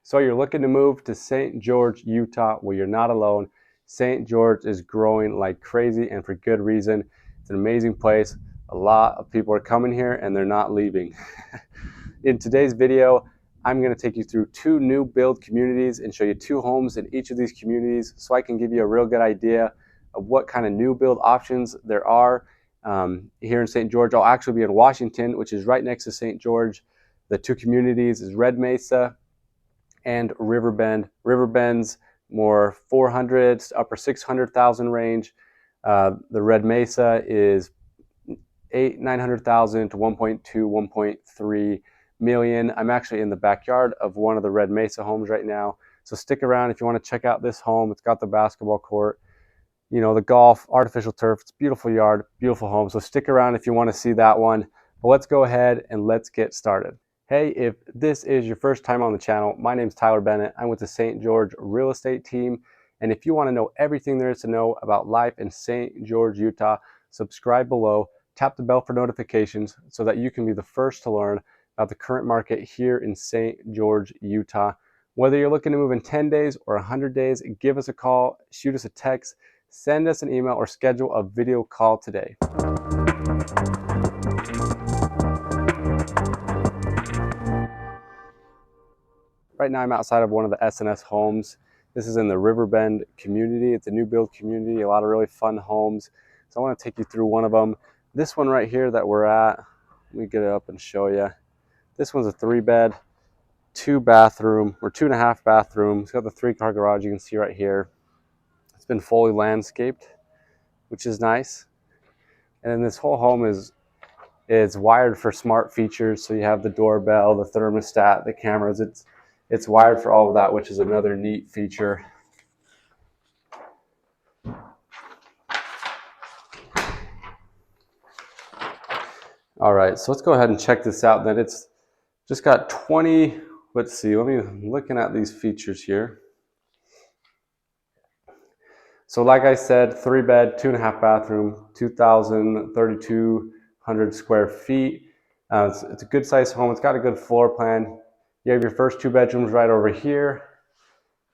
So you're looking to move to St. George, Utah? Well, you're not alone. St. George is growing like crazy, and for good reason. It's an amazing place. A lot of people are coming here and they're not leaving. In today's video, I'm going to take you through 2 new build communities and show you 2 homes in each of these communities so I can give you a real good idea of what kind of new build options there are here in St. George. I'll actually be in Washington, which is right next to St. George. The 2 communities is Red Mesa and Riverbend. Riverbend's more 400 to upper 600,000 range. The Red Mesa is 900,000 to 1.2, 1.3 million. I'm actually in the backyard of one of the Red Mesa homes right now. So stick around if you want to check out this home. It's got the basketball court, you know, the golf, artificial turf. It's a beautiful yard, beautiful home. So stick around if you want to see that one. But let's go ahead and let's get started. Hey, if this is your first time on the channel, my name is Tyler Bennett. I'm with the St. George real estate team. And if you want to know everything there is to know about life in St. George, Utah, subscribe below, tap the bell for notifications so that you can be the first to learn about the current market here in St. George, Utah. Whether you're looking to move in 10 days or 100 days, give us a call, shoot us a text, send us an email, or schedule a video call today. Right now I'm outside of one of the S&S homes. This is in the Riverbend community. It's a new build community, a lot of really fun homes. So I want to take you through one of them. This one right here that we're at, let me get it up and show you. This one's a 3-bed, 2-bathroom, or 2.5 bathroom. It's got the 3-car garage you can see right here. It's been fully landscaped, which is nice. And then this whole home is wired for smart features. So you have the doorbell, the thermostat, the cameras. It's wired for all of that, which is another neat feature. All right, so let's go ahead and check this out. Then it's just got 20, let's see, I'm looking at these features here. So like I said, 3-bed, 2.5 bathroom, 2,300 square feet. It's a good sized home. It's got a good floor plan. You have your first 2 bedrooms right over here.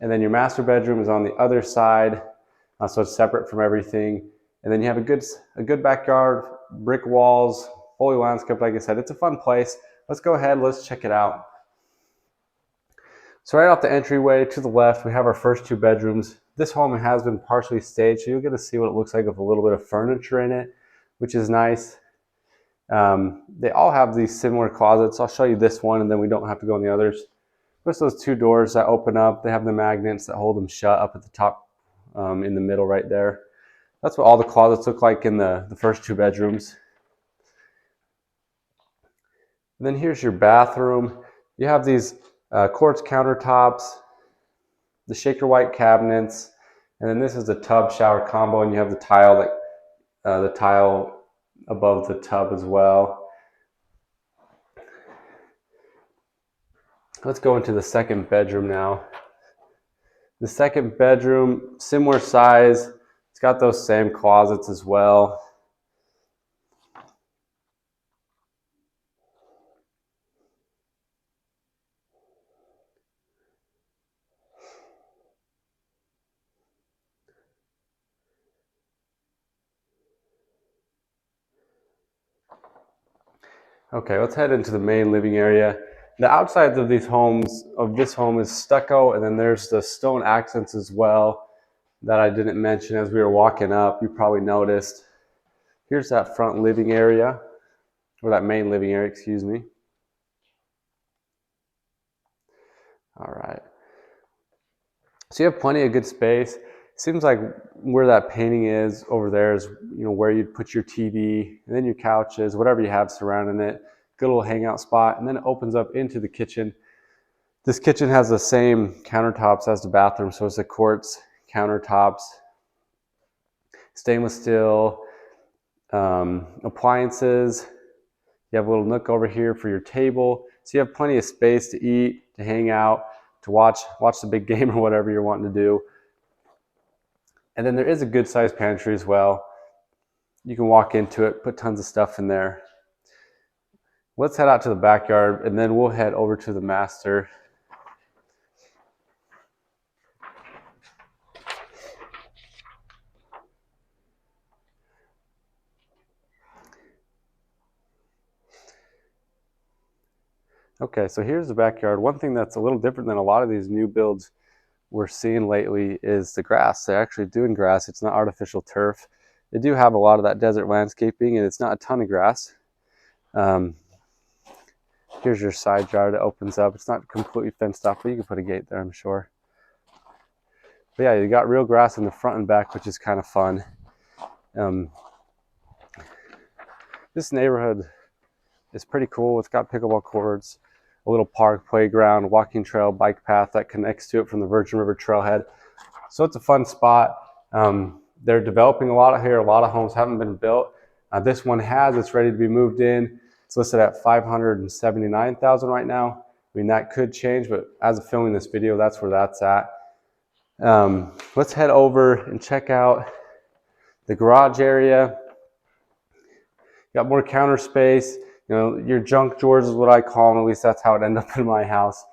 And then your master bedroom is on the other side. So it's separate from everything. And then you have a good backyard, brick walls, fully landscaped. Like I said, it's a fun place. Let's go ahead, let's check it out. So right off the entryway to the left, we have our first 2 bedrooms. This home has been partially staged, so you'll get to see what it looks like with a little bit of furniture in it, which is nice. They all have these similar closets. I'll show you this one, and then we don't have to go in the others. Just those 2 doors that open up. They have the magnets that hold them shut up at the top in the middle right there. That's what all the closets look like in the first 2 bedrooms. And then here's your bathroom. You have these quartz countertops, the shaker white cabinets, and then this is the tub shower combo, and you have the tile above the tub as well. Let's go into the second bedroom now. The second bedroom, similar size. It's got those same closets as well. Okay, let's head into the main living area. The outsides of this home is stucco, and then there's the stone accents as well that I didn't mention as we were walking up. You probably noticed. Here's that front living area, or that main living area, excuse me. All right. So you have plenty of good space. Seems like where that painting is over there is, you know, where you'd put your TV, and then your couches, whatever you have surrounding it. Good little hangout spot, and then it opens up into the kitchen. This kitchen has the same countertops as the bathroom, so it's the quartz countertops, stainless steel, appliances. You have a little nook over here for your table, so you have plenty of space to eat, to hang out, to watch the big game or whatever you're wanting to do. And then there is a good sized pantry as well. You can walk into it, put tons of stuff in there. Let's head out to the backyard, and then we'll head over to the master. Okay, so here's the backyard. One thing that's a little different than a lot of these new builds we're seeing lately is the grass. They're actually doing grass. It's not artificial turf. They do have a lot of that desert landscaping, and it's not a ton of grass. Um, here's your side yard. It opens up. It's not completely fenced off, but you can put a gate there, I'm sure. But yeah, you got real grass in the front and back, which is kind of fun. This neighborhood is pretty cool. It's got pickleball courts, a little park, playground, walking trail, bike path that connects to it from the Virgin River Trailhead. So it's a fun spot. They're developing a lot of here. A lot of homes haven't been built. This one has. It's ready to be moved in. It's listed at $579,000 right now. I mean, that could change, but as of filming this video, that's where that's at. Let's head over and check out the garage area. Got more counter space. You know, your junk drawers is what I call them. At least that's how it ended up in my house.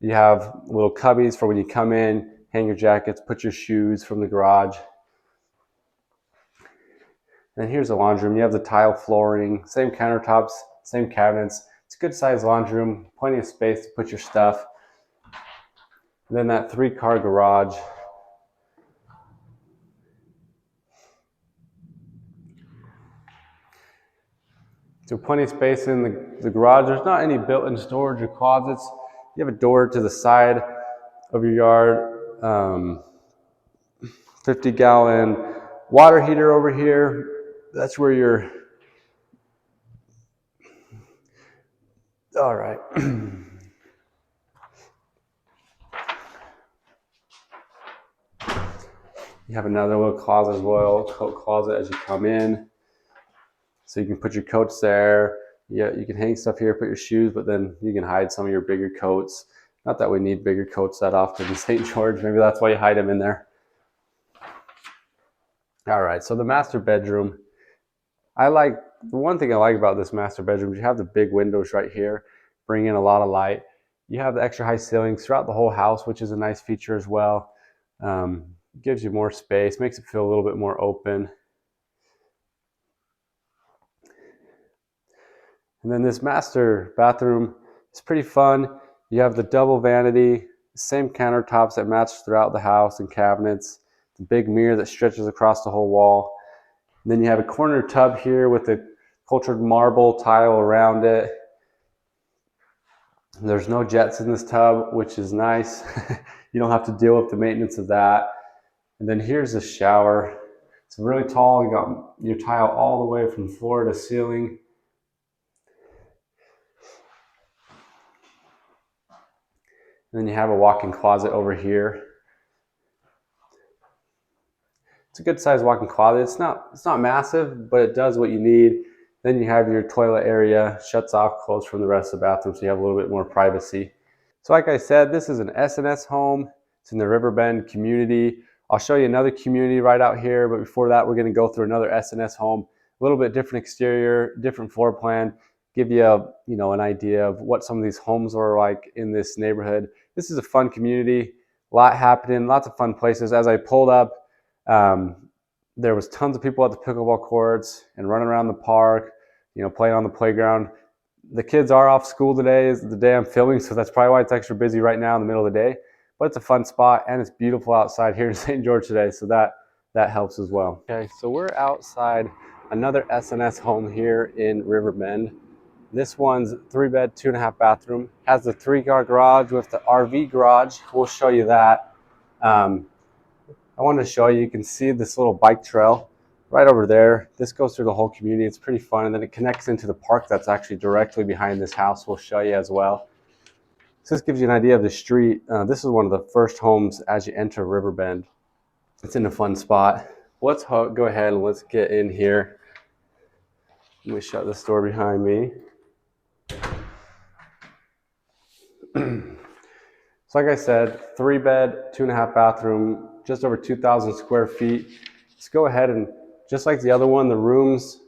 You have little cubbies for when you come in, hang your jackets, put your shoes from the garage. And here's the laundry room. You have the tile flooring, same countertops, same cabinets. It's a good sized laundry room, plenty of space to put your stuff. And then that 3-car garage. So plenty of space in the garage. There's not any built-in storage or closets. You have a door to the side of your yard. 50-gallon water heater over here. That's where your, all right. You have another little closet as well, coat closet as you come in. So you can put your coats there. Yeah, you can hang stuff here, put your shoes, but then you can hide some of your bigger coats. Not that we need bigger coats that often in St. George. Maybe that's why you hide them in there. All right, so the master bedroom. The one thing I like about this master bedroom is you have the big windows right here, bring in a lot of light. You have the extra high ceilings throughout the whole house, which is a nice feature as well. Gives you more space, makes it feel a little bit more open. And then this master bathroom is pretty fun. You have the double vanity, same countertops that match throughout the house and cabinets, the big mirror that stretches across the whole wall. And then you have a corner tub here with a cultured marble tile around it. There's no jets in this tub, which is nice. You don't have to deal with the maintenance of that. And then here's the shower. It's really tall. You got your tile all the way from floor to ceiling. And then you have a walk-in closet over here. It's a good sized walk-in closet. It's not massive, but it does what you need. Then you have your toilet area, shuts off, closed from the rest of the bathroom, so you have a little bit more privacy. So like I said, this is an S&S home. It's in the Riverbend community. I'll show you another community right out here, but before that, we're gonna go through another S&S home. A little bit different exterior, different floor plan, give you an idea of what some of these homes are like in this neighborhood. This is a fun community, a lot happening, lots of fun places. As I pulled up, there was tons of people at the pickleball courts and running around the park, playing on the playground. The kids are off school today, is the day I'm filming, so that's probably why it's extra busy right now in the middle of the day. But it's a fun spot, and it's beautiful outside here in St. George today, so that helps as well. Okay, so we're outside another S&S home here in Riverbend. This one's 3-bed, 2.5 bathroom. Has the 3-car garage with the RV garage. We'll show you that. I wanted to show you, you can see this little bike trail right over there. This goes through the whole community. It's pretty fun. And then it connects into the park that's actually directly behind this house. We'll show you as well. So this gives you an idea of the street. This is one of the first homes as you enter Riverbend. It's in a fun spot. Let's go ahead and let's get in here. Let me shut this door behind me. So like I said, 3-bed, 2.5 bathroom, just over 2,000 square feet. Let's go ahead and, just like the other one, the rooms,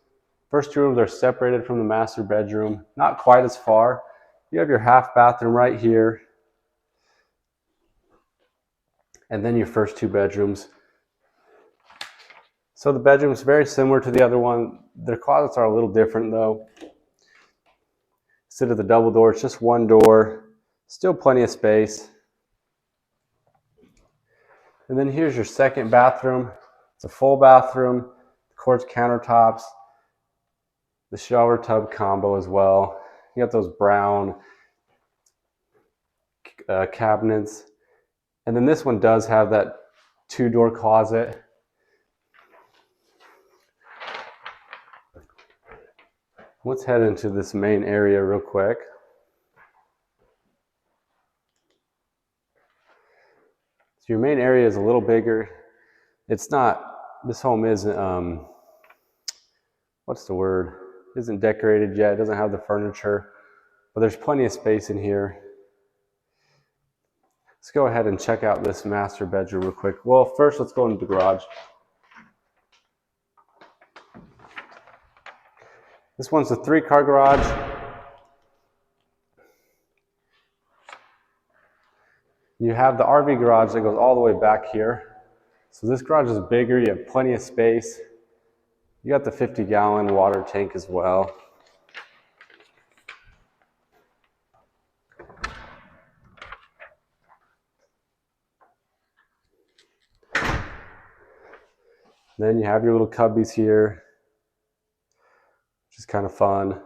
first 2 rooms are separated from the master bedroom, not quite as far. You have your half bathroom right here, and then your first 2 bedrooms. So the bedroom's very similar to the other one. Their closets are a little different though. Instead of the double door, it's just one door. Still plenty of space. And then here's your second bathroom. It's a full bathroom, quartz countertops, the shower tub combo as well. You got those brown cabinets. And then this one does have that two-door closet. Let's head into this main area real quick. So your main area is a little bigger. It's not, this home isn't, what's the word? Isn't decorated yet. It doesn't have the furniture, but there's plenty of space in here. Let's go ahead and check out this master bedroom real quick. Well, first let's go into the garage. This one's a 3-car garage. You have the RV garage that goes all the way back here. So this garage is bigger, you have plenty of space. You got the 50-gallon water tank as well. Then you have your little cubbies here, which is kind of fun.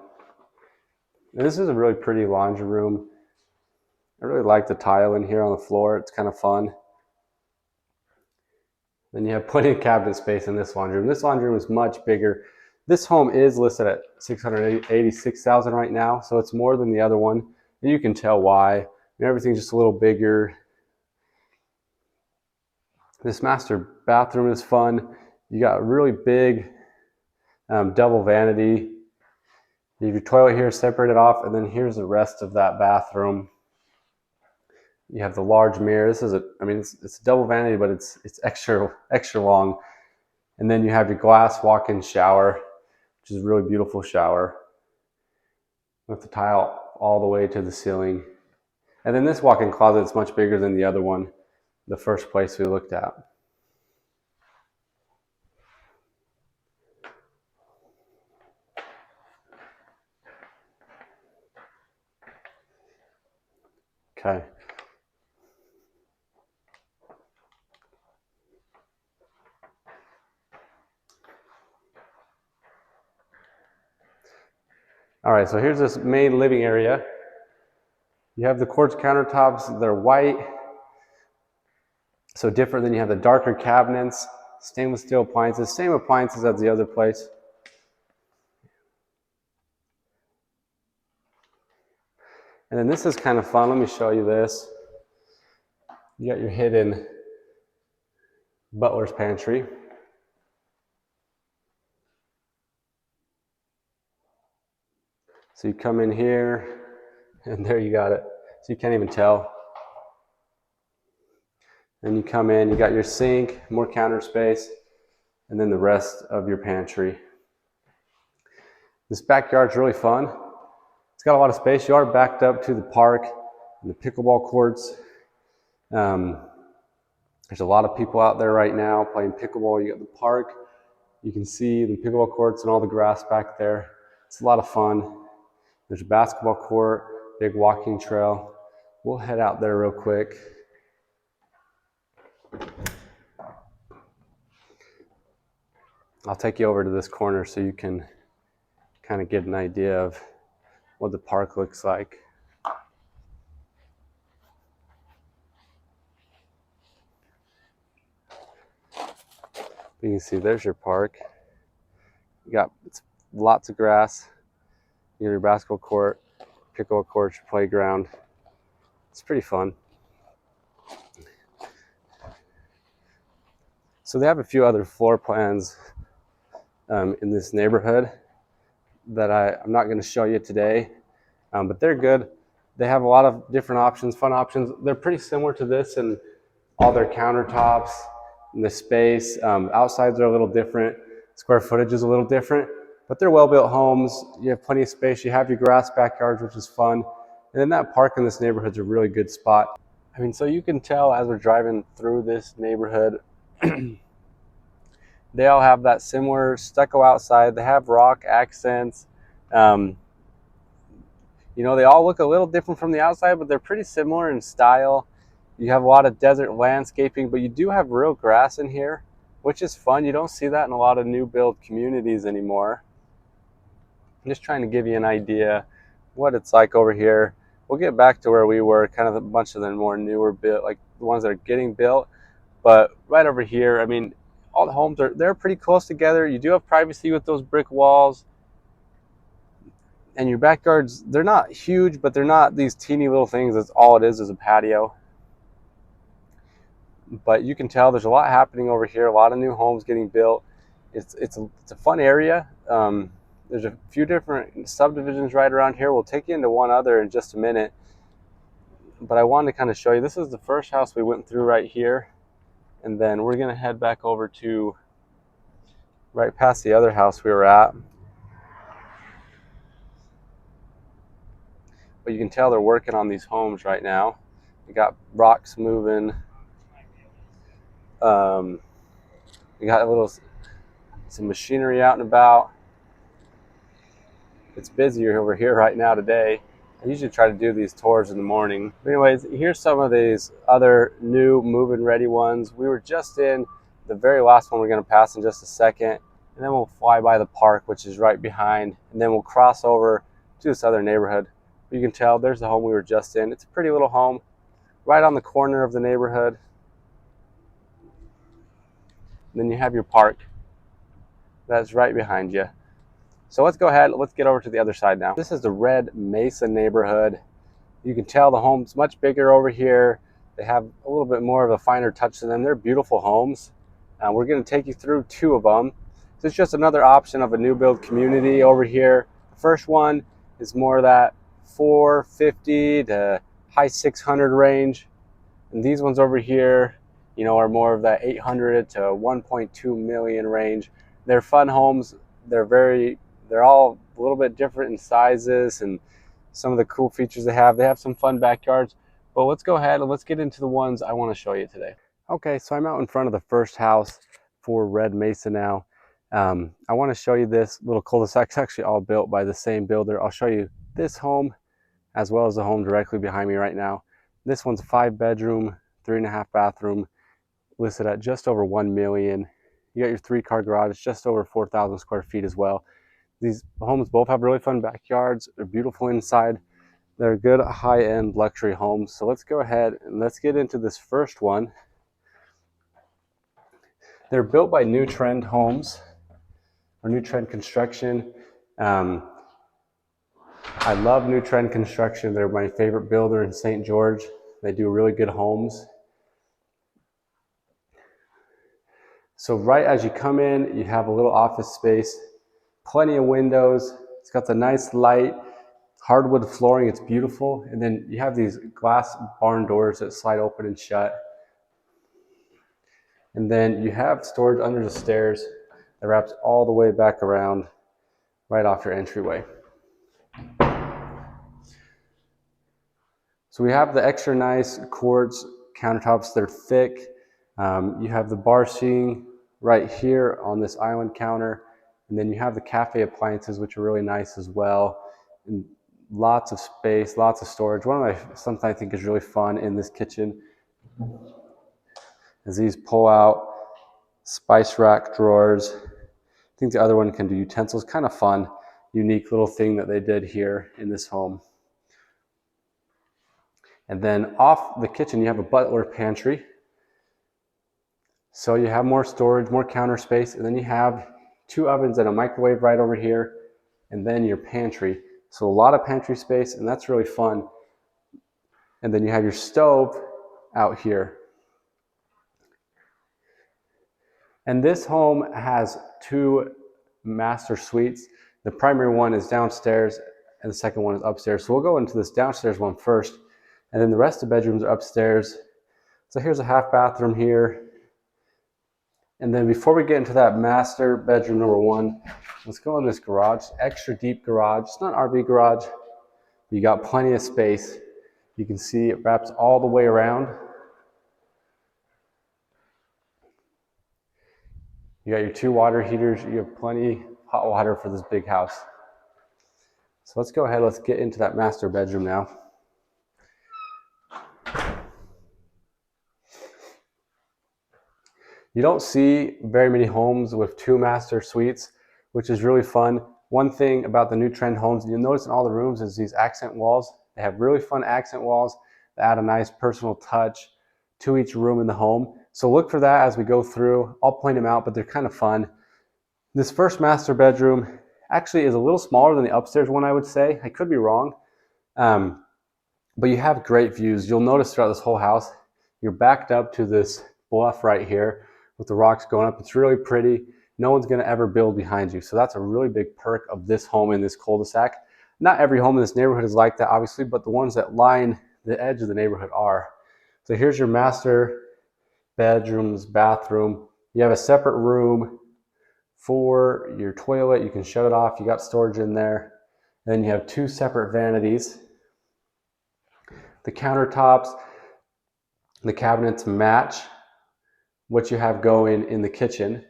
And this is a really pretty laundry room. I really like the tile in here on the floor. It's kind of fun. Then you have plenty of cabinet space in this laundry room. This laundry room is much bigger. This home is listed at $686,000 right now, so it's more than the other one. And you can tell why. Everything's just a little bigger. This master bathroom is fun. You got a really big double vanity. You have your toilet here separated off, and then here's the rest of that bathroom. You have the large mirror. This is it's a double vanity, but it's extra long. And then you have your glass walk-in shower, which is a really beautiful shower with the tile all the way to the ceiling. And then this walk-in closet is much bigger than the other one, the first place we looked at. Okay. All right, so here's this main living area. You have the quartz countertops, they're white. So different than you have the darker cabinets, stainless steel appliances, same appliances as the other place. And then this is kind of fun. Let me show you this. You got your hidden butler's pantry. So you come in here, and there you got it. So you can't even tell. And you come in, you got your sink, more counter space, and then the rest of your pantry. This backyard's really fun. It's got a lot of space. You are backed up to the park and the pickleball courts. There's a lot of people out there right now playing pickleball. You got the park. You can see the pickleball courts and all the grass back there. It's a lot of fun. There's a basketball court, big walking trail. We'll head out there real quick. I'll take you over to this corner so you can kind of get an idea of what the park looks like. You can see there's your park. You got lots of grass. You got your basketball court, pickleball court, your playground. It's pretty fun. So they have a few other floor plans in this neighborhood that I'm not going to show you today, but they're good. They have a lot of different options, fun options. They're pretty similar to this and all their countertops and the space. Outsides are a little different. Square footage is a little different, but they're well-built homes. You have plenty of space. You have your grass backyards, which is fun. And then that park in this neighborhood is a really good spot. I mean, so you can tell as we're driving through this neighborhood, they all have that similar stucco outside. They have rock accents. You You know, they all look a little different from the outside, but they're pretty similar in style. You have a lot of desert landscaping, but you do have real grass in here, which is fun. You don't see that in a lot of new build communities anymore. I'm just trying to give you an idea what it's like over here. We'll get back to where we were, kind of a bunch of the more newer built, like the ones that are getting built. But right over here, I mean, all the homes they're pretty close together. You do have privacy with those brick walls. And your backyards, they're not huge, but they're not these teeny little things. That's all it is a patio. But you can tell there's a lot happening over here, a lot of new homes getting built. It's a fun area. There's a few different subdivisions right around here. We'll take you into one other in just a minute. But I wanted to kind of show you, this is the first house we went through right here. And then we're going to head back over to right past the other house we were at. But you can tell they're working on these homes right now. You got rocks moving. We got some machinery out and about. It's busier over here right now today. I usually try to do these tours in the morning. But anyways, here's some of these other new move-in ready ones. We were just in the very last one we're going to pass in just a second. And then we'll fly by the park, which is right behind. And then we'll cross over to this other neighborhood. You can tell there's the home we were just in. It's a pretty little home right on the corner of the neighborhood. And then you have your park that's right behind you. So let's go ahead, let's get over to the other side now. This is the Red Mesa neighborhood. You can tell the home's much bigger over here. They have a little bit more of a finer touch to them. They're beautiful homes. We're going to take you through two of them. So it's just another option of a new build community over here. The first one is more that 450 to high 600 range. And these ones over here, you know, are more of that 800 to 1.2 million range. They're fun homes. They're all a little bit different in sizes and some of the cool features they have. They have some fun backyards, but let's go ahead and let's get into the ones I want to show you today. Okay, so I'm out in front of the first house for Red Mesa now. I want to show you this little cul-de-sac. It's actually all built by the same builder. I'll show you this home as well as the home directly behind me right now. This one's a 5-bedroom, 3.5 bathroom, listed at just over 1 million. You got your 3-car garage, just over 4,000 square feet as well. These homes both have really fun backyards. They're beautiful inside. They're good high-end luxury homes. So let's go ahead and let's get into this first one. They're built by New Trend Homes or New Trend Construction. I love New Trend Construction. They're my favorite builder in St. George. They do really good homes. So right as you come in, you have a little office space, plenty of windows. It's got the nice light, hardwood flooring. It's beautiful. And then you have these glass barn doors that slide open and shut. And then you have storage under the stairs that wraps all the way back around right off your entryway. So we have the extra nice quartz countertops. They're thick. You have the bar seating right here on this island counter. And then you have the cafe appliances, which are really nice as well. And lots of space, lots of storage. Something I think is really fun in this kitchen is these pull out spice rack drawers. I think the other one can do utensils. Kind of fun, unique little thing that they did here in this home. And then off the kitchen, you have a butler pantry. So you have more storage, more counter space, and then you have 2 ovens and a microwave right over here, and then your pantry. So a lot of pantry space, and that's really fun. And then you have your stove out here. And this home has 2 master suites. The primary one is downstairs, and the second one is upstairs. So we'll go into this downstairs one first, and then the rest of the bedrooms are upstairs. So here's a half bathroom here. And then before we get into that master bedroom number 1, let's go in this garage. Extra deep garage. It's not an RV garage. You got plenty of space. You can see it wraps all the way around. You got your 2 water heaters. You have plenty hot water for this big house. So let's go ahead, let's get into that master bedroom now. You don't see very many homes with 2 master suites, which is really fun. One thing about the new trend homes, you'll notice in all the rooms, is these accent walls. They have really fun accent walls that add a nice personal touch to each room in the home. So look for that as we go through. I'll point them out, but they're kind of fun. This first master bedroom actually is a little smaller than the upstairs one, I would say. I could be wrong. But you have great views. You'll notice throughout this whole house, you're backed up to this bluff right here with the rocks going up. It's really pretty. No one's going to ever build behind you. So that's a really big perk of this home in this cul-de-sac. Not every home in this neighborhood is like that, obviously, but the ones that line the edge of the neighborhood are. So here's your master bedrooms, bathroom. You have a separate room for your toilet. You can shut it off. You got storage in there. Then you have 2 separate vanities. The countertops, the cabinets match what you have going in the kitchen.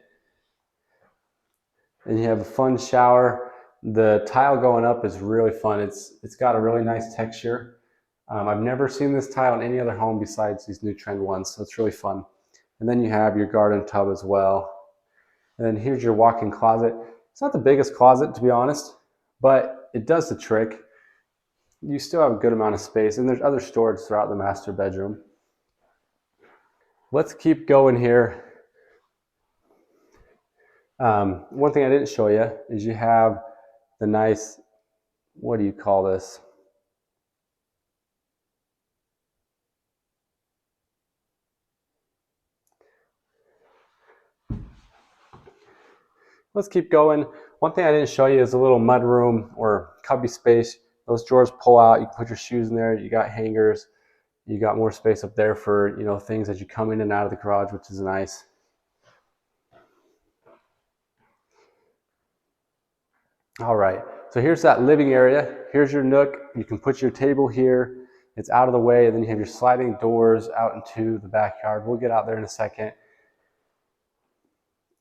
And you have a fun shower. The tile going up is really fun. It's got a really nice texture. I've never seen this tile in any other home besides these new trend ones, so it's really fun. And then you have your garden tub as well. And then here's your walk-in closet. It's not the biggest closet, to be honest, but it does the trick. You still have a good amount of space, and there's other storage throughout the master bedroom. Let's keep going here. One thing I didn't show you is you have the nice, what do you call this? Let's keep going. One thing I didn't show you is a little mud room or cubby space. Those drawers pull out. You can put your shoes in there. You got hangers. You got more space up there for, things as you come in and out of the garage, which is nice. All right, so here's that living area. Here's your nook. You can put your table here. It's out of the way, and then you have your sliding doors out into the backyard. We'll get out there in a second.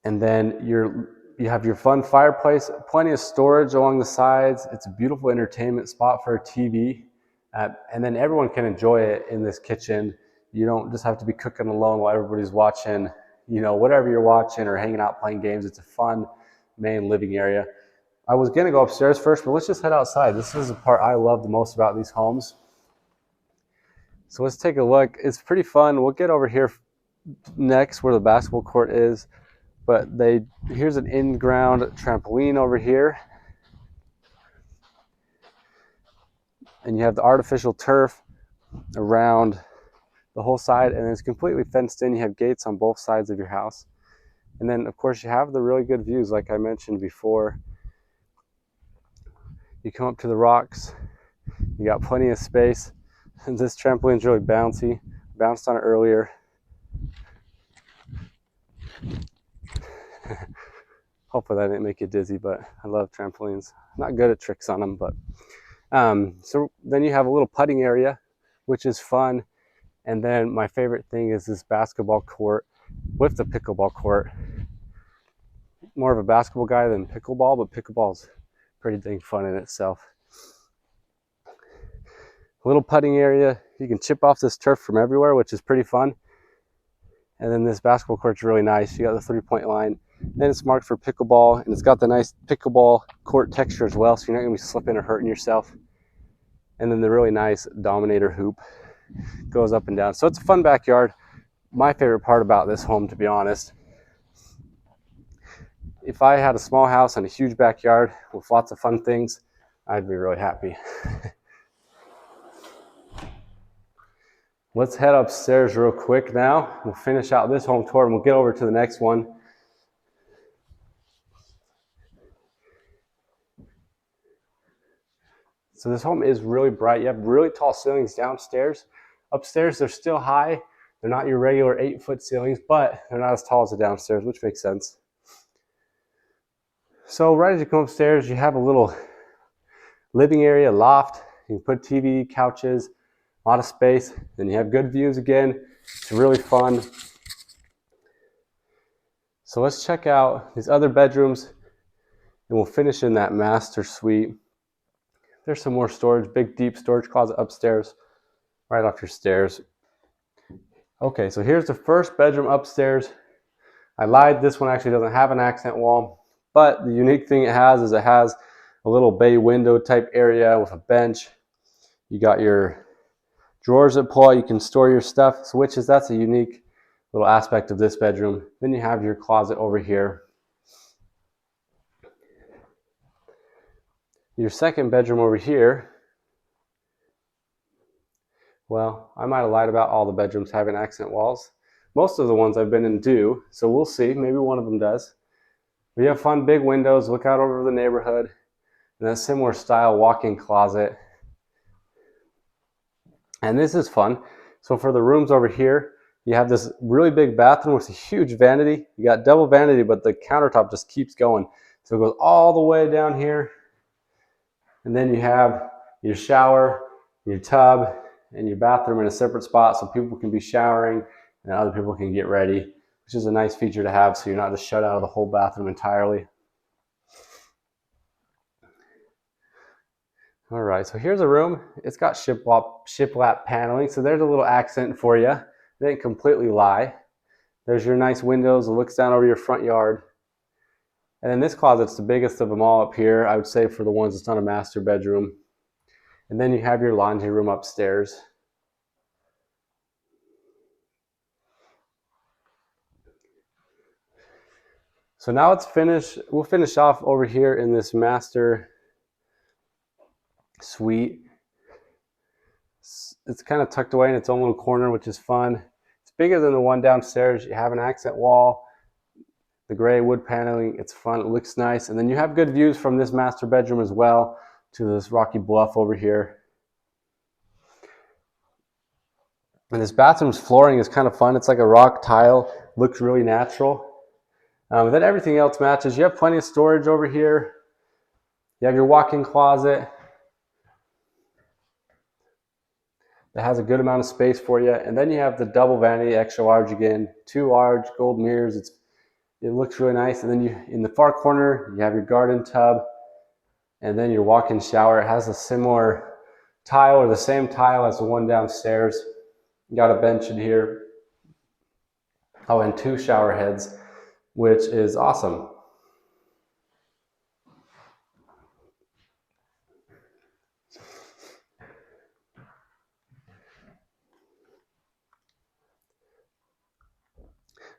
And then you have your fun fireplace, plenty of storage along the sides. It's a beautiful entertainment spot for a TV. And then everyone can enjoy it in this kitchen. You don't just have to be cooking alone while everybody's watching, whatever you're watching or hanging out playing games. It's a fun main living area. I was going to go upstairs first, but let's just head outside. This is the part I love the most about these homes. So let's take a look. It's pretty fun. We'll get over here next where the basketball court is. But here's an in-ground trampoline over here. And you have the artificial turf around the whole side, and it's completely fenced in. You have gates on both sides of your house. And then, of course, you have the really good views, like I mentioned before. You come up to the rocks. You got plenty of space. And this trampoline's really bouncy. Bounced on it earlier. Hopefully that didn't make you dizzy, but I love trampolines. I'm not good at tricks on them, but so then you have a little putting area, which is fun. And then my favorite thing is this basketball court with the pickleball court. More of a basketball guy than pickleball, but pickleball's pretty dang fun in itself. A little putting area. You can chip off this turf from everywhere, which is pretty fun. And then this basketball court's really nice. You got the 3-point line. Then it's marked for pickleball, and it's got the nice pickleball court texture as well, so you're not going to be slipping or hurting yourself. And then the really nice Dominator hoop goes up and down. So it's a fun backyard. My favorite part about this home, to be honest, if I had a small house and a huge backyard with lots of fun things, I'd be really happy. Let's head upstairs real quick now. We'll finish out this home tour and we'll get over to the next one. So this home is really bright. You have really tall ceilings downstairs. Upstairs, they're still high. They're not your regular 8-foot ceilings, but they're not as tall as the downstairs, which makes sense. So right as you come upstairs, you have a little living area, loft. You can put TV, couches, a lot of space. Then you have good views again. It's really fun. So let's check out these other bedrooms, and we'll finish in that master suite. There's some more storage, big deep storage closet upstairs, right off your stairs. Okay, so here's the first bedroom upstairs. I lied, this one actually doesn't have an accent wall, but the unique thing it has is it has a little bay window type area with a bench. You got your drawers that pull out, you can store your stuff, switches. That's a unique little aspect of this bedroom. Then you have your closet over here. Your second bedroom over here, well, I might have lied about all the bedrooms having accent walls. Most of the ones I've been in do, so we'll see. Maybe one of them does. We have fun big windows, look out over the neighborhood, and a similar style walk-in closet. And this is fun. So for the rooms over here, you have this really big bathroom with a huge vanity. You got double vanity, but the countertop just keeps going. So it goes all the way down here. And then you have your shower, your tub, and your bathroom in a separate spot so people can be showering and other people can get ready, which is a nice feature to have so you're not just shut out of the whole bathroom entirely. All right, so here's a room. It's got shiplap paneling, so there's a little accent for you. They didn't completely lie. There's your nice windows. It looks down over your front yard. And then this closet's the biggest of them all up here, I would say, for the ones that's not a master bedroom. And then you have your laundry room upstairs. So now let's finish. We'll finish off over here in this master suite. It's kind of tucked away in its own little corner, which is fun. It's bigger than the one downstairs. You have an accent wall, the gray wood paneling. It's fun. It looks nice. And then you have good views from this master bedroom as well to this rocky bluff over here. And this bathroom's flooring is kind of fun. It's like a rock tile. Looks really natural. Then everything else matches. You have plenty of storage over here. You have your walk-in closet that has a good amount of space for you. And then you have the double vanity, extra large again, 2 large gold mirrors. It looks really nice. And then you, in the far corner, you have your garden tub and then your walk-in shower. It has a similar tile or the same tile as the one downstairs. You got a bench in here. Oh, and 2 shower heads, which is awesome.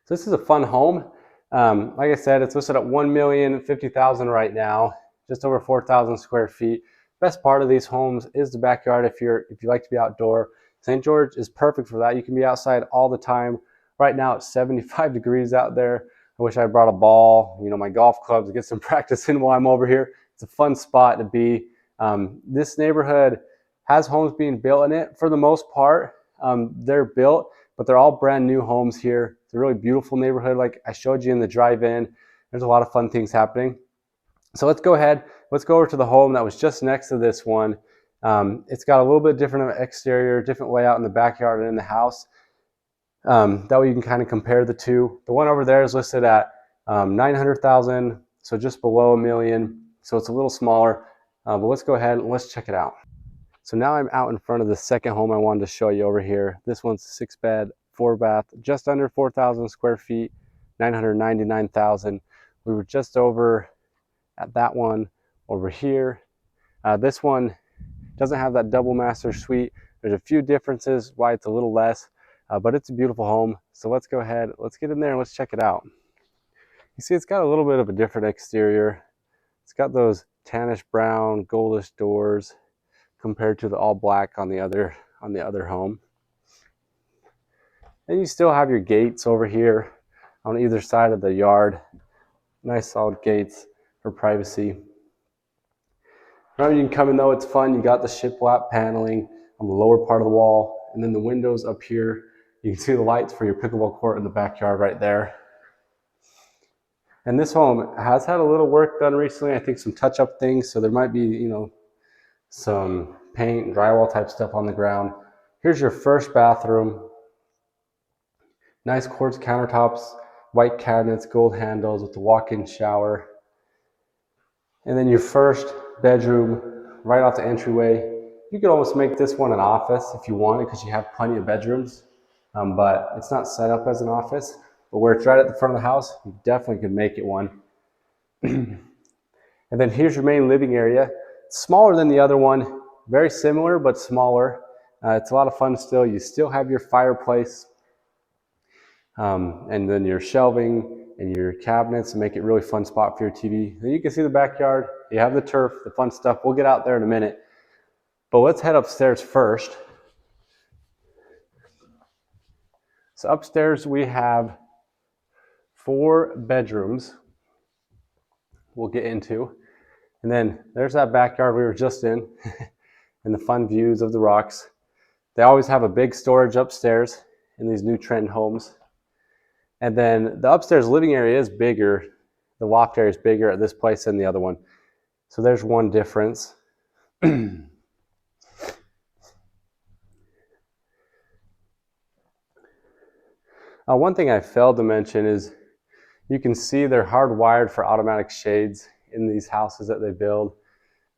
So this is a fun home. Like I said, it's listed at $1,050,000 right now, just over 4,000 square feet. Best part of these homes is the backyard. If you like to be outdoor, St. George is perfect for that. You can be outside all the time. Right now it's 75 degrees out there. I wish I brought a ball, my golf clubs to get some practice in while I'm over here. It's a fun spot to be. This neighborhood has homes being built in it for the most part. They're built, but they're all brand new homes here. It's a really beautiful neighborhood like I showed you in the drive-in. There's a lot of fun things happening. So let's go ahead. Let's go over to the home that was just next to this one. It's got a little bit different exterior, different layout in the backyard and in the house. That way you can kind of compare the two. The one over there is listed at $900,000, so just below $1 million. So it's a little smaller, but let's go ahead and let's check it out. So now I'm out in front of the second home I wanted to show you over here. This one's 6-bed, 4-bath, just under 4,000 square feet, $999,000. We were just over at that one over here. This one doesn't have that double master suite. There's a few differences why it's a little less, but it's a beautiful home. So let's go ahead, let's get in there and let's check it out. You see it's got a little bit of a different exterior. It's got those tannish brown, goldish doors compared to the all black on the other home. And you still have your gates over here on either side of the yard. Nice solid gates for privacy. Whenever you can come in though, it's fun. You got the shiplap paneling on the lower part of the wall, and then the windows up here. You can see the lights for your pickleball court in the backyard right there. And this home has had a little work done recently. I think some touch-up things, so there might be, some paint and drywall type stuff on the ground. Here's your first bathroom. Nice quartz countertops, white cabinets, gold handles with the walk-in shower. And then your first bedroom right off the entryway. You could almost make this one an office if you wanted because you have plenty of bedrooms, but it's not set up as an office. But where it's right at the front of the house, you definitely could make it one. And then here's your main living area. It's smaller than the other one, very similar but smaller. It's a lot of fun still. You still have your fireplace, and then your shelving and your cabinets to make it a really fun spot for your TV. Then you can see the backyard. You have the turf, the fun stuff. We'll get out there in a minute. But let's head upstairs first. So upstairs we have 4 bedrooms we'll get into. And then there's that backyard we were just in and the fun views of the rocks. They always have a big storage upstairs in these new trend homes. And then the upstairs living area is bigger. The loft area is bigger at this place than the other one. So there's one difference. One thing I failed to mention is you can see they're hardwired for automatic shades in these houses that they build,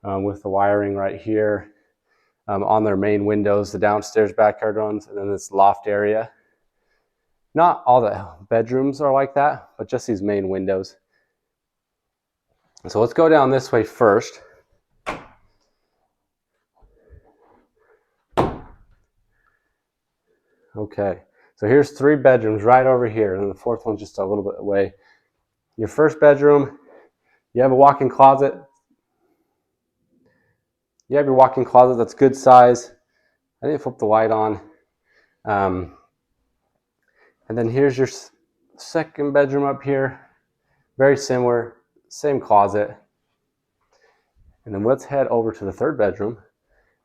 with the wiring right here, on their main windows, the downstairs backyard ones, and then this loft area. Not all the bedrooms are like that, but just these main windows. So let's go down this way first. Okay, so here's 3 bedrooms right over here, and the 4th one's just a little bit away. Your first bedroom, you have a walk-in closet. You have your walk-in closet that's good size. I didn't flip the light on. And then here's your second bedroom up here. Very similar, same closet. And then let's head over to the 3rd bedroom.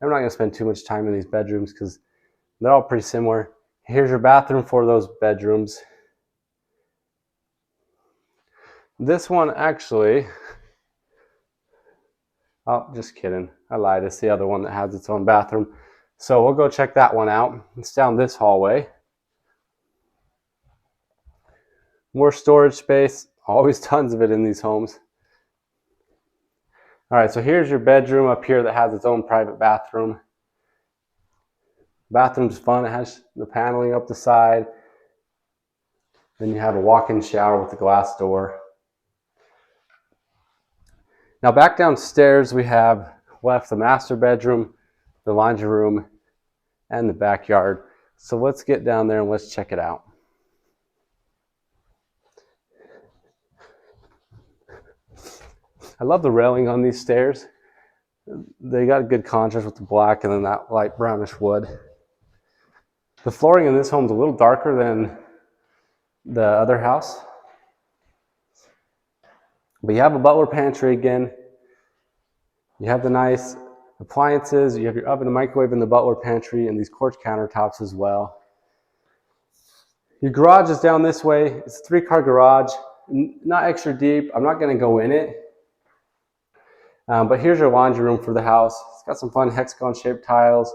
I'm not going to spend too much time in these bedrooms because they're all pretty similar. Here's your bathroom for those bedrooms. This one actually, oh, just kidding. I lied. It's the other one that has its own bathroom. So we'll go check that one out. It's down this hallway. More storage space. Always tons of it in these homes. All right, so here's your bedroom up here that has its own private bathroom. Bathroom's fun. It has the paneling up the side. Then you have a walk-in shower with a glass door. Now back downstairs we have left the master bedroom, the laundry room, and the backyard. So let's get down there and let's check it out. I love the railing on these stairs. They got a good contrast with the black and then that light brownish wood. The flooring in this home is a little darker than the other house. But you have a butler pantry again. You have the nice appliances. You have your oven and microwave in the butler pantry and these quartz countertops as well. Your garage is down this way. It's a 3-car garage, not extra deep. I'm not going to go in it. But here's your laundry room for the house. It's got some fun hexagon-shaped tiles,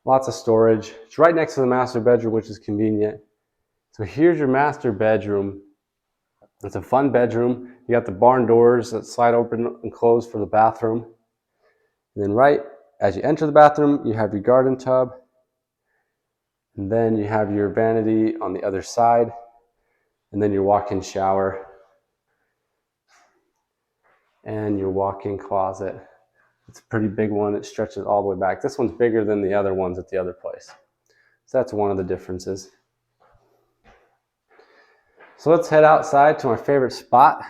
lots of storage. It's right next to the master bedroom, which is convenient. So here's your master bedroom. It's a fun bedroom. You got the barn doors that slide open and close for the bathroom. And then right as you enter the bathroom, you have your garden tub. And then you have your vanity on the other side. And then your walk-in shower. And your walk-in closet. It's a pretty big one. It stretches all the way back. This one's bigger than the other ones at the other place. So that's one of the differences. So let's head outside to my favorite spot,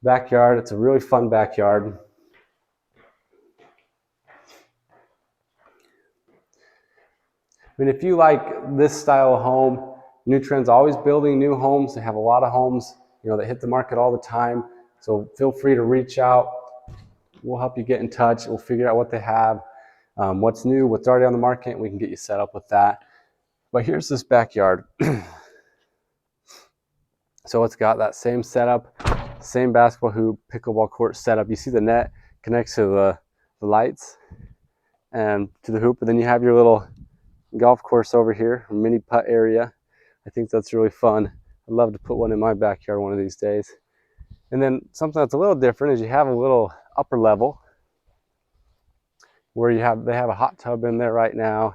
backyard. It's a really fun backyard. I mean, if you like this style of home, New Trend's always building new homes. They have a lot of homes, that hit the market all the time. So feel free to reach out. We'll help you get in touch. We'll figure out what they have, what's new, what's already on the market, and we can get you set up with that. But here's this backyard. So it's got that same setup, same basketball hoop, pickleball court setup. You see the net connects to the lights and to the hoop, and then you have your little golf course over here, a mini putt area. I think that's really fun. I'd love to put one in my backyard one of these days. And then something that's a little different is you have a little upper level. where they have a hot tub in there right now.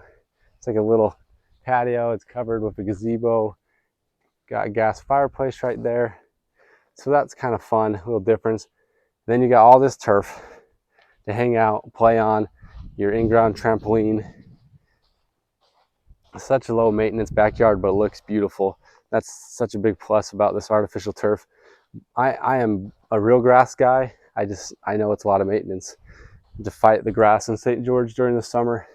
It's like a little patio. It's covered with a gazebo. Got a gas fireplace right there. So that's kind of fun, a little difference. Then you got all this turf to hang out, play on, your in-ground trampoline. Such a low maintenance backyard, but it looks beautiful. That's such a big plus about this artificial turf. I am a real grass guy. I know it's a lot of maintenance to fight the grass in St. George during the summer.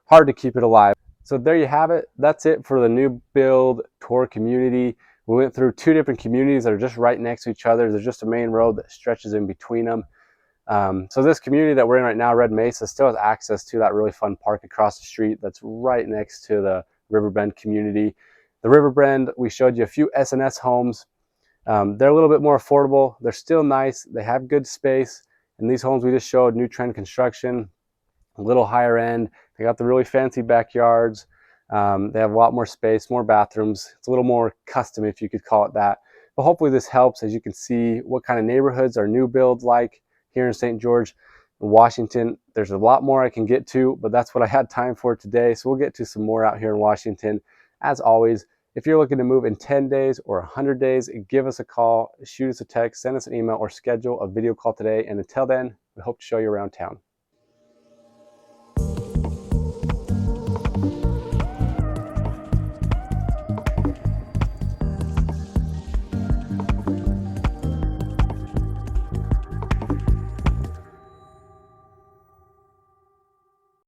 Hard to keep it alive. So there you have it. That's it for the new build tour community. We went through 2 different communities that are just right next to each other. There's just a main road that stretches in between them. So this community that we're in right now, Red Mesa, still has access to that really fun park across the street that's right next to the Riverbend community. The Riverbend, we showed you a few S&S homes. They're a little bit more affordable. They're still nice. They have good space. And these homes we just showed, new trend construction, a little higher end. They got the really fancy backyards. They have a lot more space, more bathrooms. It's a little more custom, if you could call it that. But hopefully this helps as you can see what kind of neighborhoods are new builds like here in St. George, Washington. There's a lot more I can get to, but that's what I had time for today. So we'll get to some more out here in Washington. As always, if you're looking to move in 10 days or 100 days, give us a call, shoot us a text, send us an email, or schedule a video call today. And until then, we hope to show you around town.